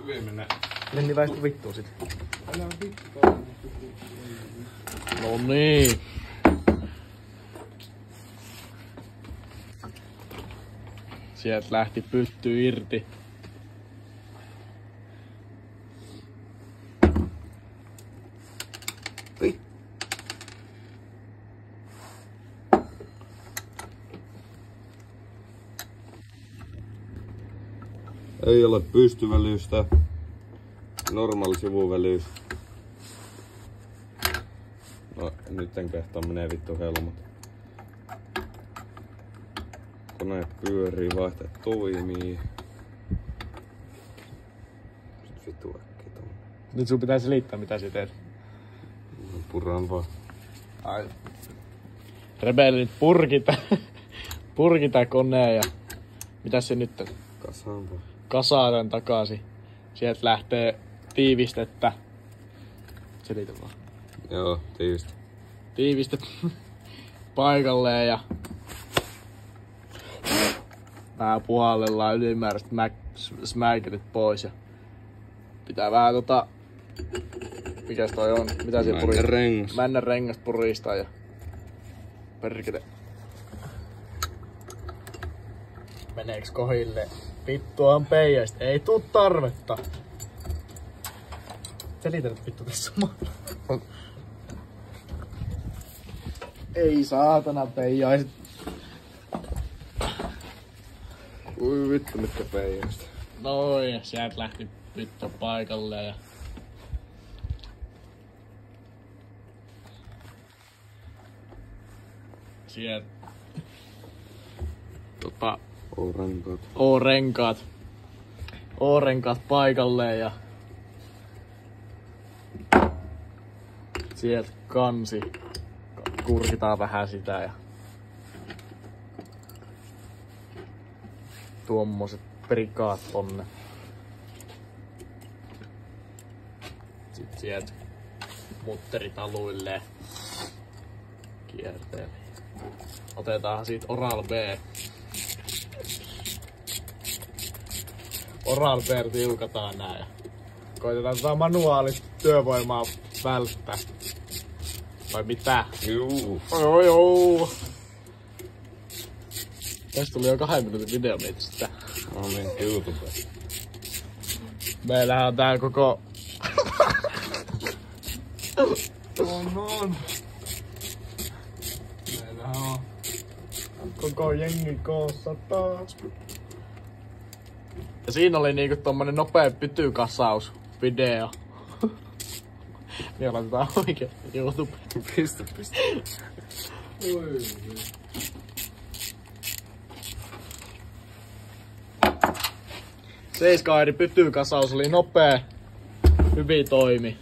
Viimeinen. Lenni väistu vittuun sit. Älä vittu. No niin. Sieltä lähti pytty irti. Oi. Ei ole pystyvälystä. Normaali sivuvälyys. No nyt en kehtaa menee vittu helmat. Kone pyörii, vaihtajat toimii. Vittu äkkiä tommonen. Nyt sun pitää selittää mitä sä teet. Puraan vaan. Ai. Rebellit purkita koneen ja mitäs se nyt on? Kasaan vaan. Kasaan takaisin. Sieltä lähtee tiivistettä. Selitä vaan. Joo, tiivistä. Tiivistet paikalleen ja vähän puhallellaan ylimääräiset smäikerit pois ja pitää vähän mikäs toi on? Mitä siellä puristaa? Rengas. Männän rengasta puristaa ja perkele. Meneeks kohille? Vittuaan peijäistä, ei tuu tarvetta. Selitä nyt vittu tässä maalla. Ei saatana peijaiset. Ui vittu mitkä peijäistä. Noin, sieltä lähti vittu paikalle ja sieltä O-renkaat paikalleen ja sieltä kansi. Kurkitaan vähän sitä ja tuommoiset prikaat tonne. Sitten sieltä mutterit aluilleen kierteelle. Otetaan siitä Oral B. Oral B tiukataan nää ja koitetaan tätä manuaalista työvoimaa välttää. Vai mitä? Juu. Joo. Tästä tuli jo 2 minuutin video mietistä. No niin, YouTube. Meillähän on tää koko... On. Meillähän on koko jengi koossa taas. Ja siinä oli niinku tommonen nopea pytykasaus video. Niin laitetaan oikein YouTube. Pistä. Oi. Seiskairi pytykasaus oli nopea. Hyvin toimi.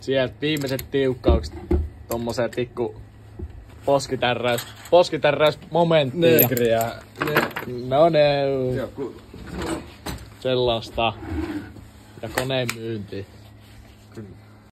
Sieltä viimeiset tiukkaukset. Tommoseen tikku poskitärräys momenttia. Negriä. No ne. Joku. Sellaista. Ja koneen myynti.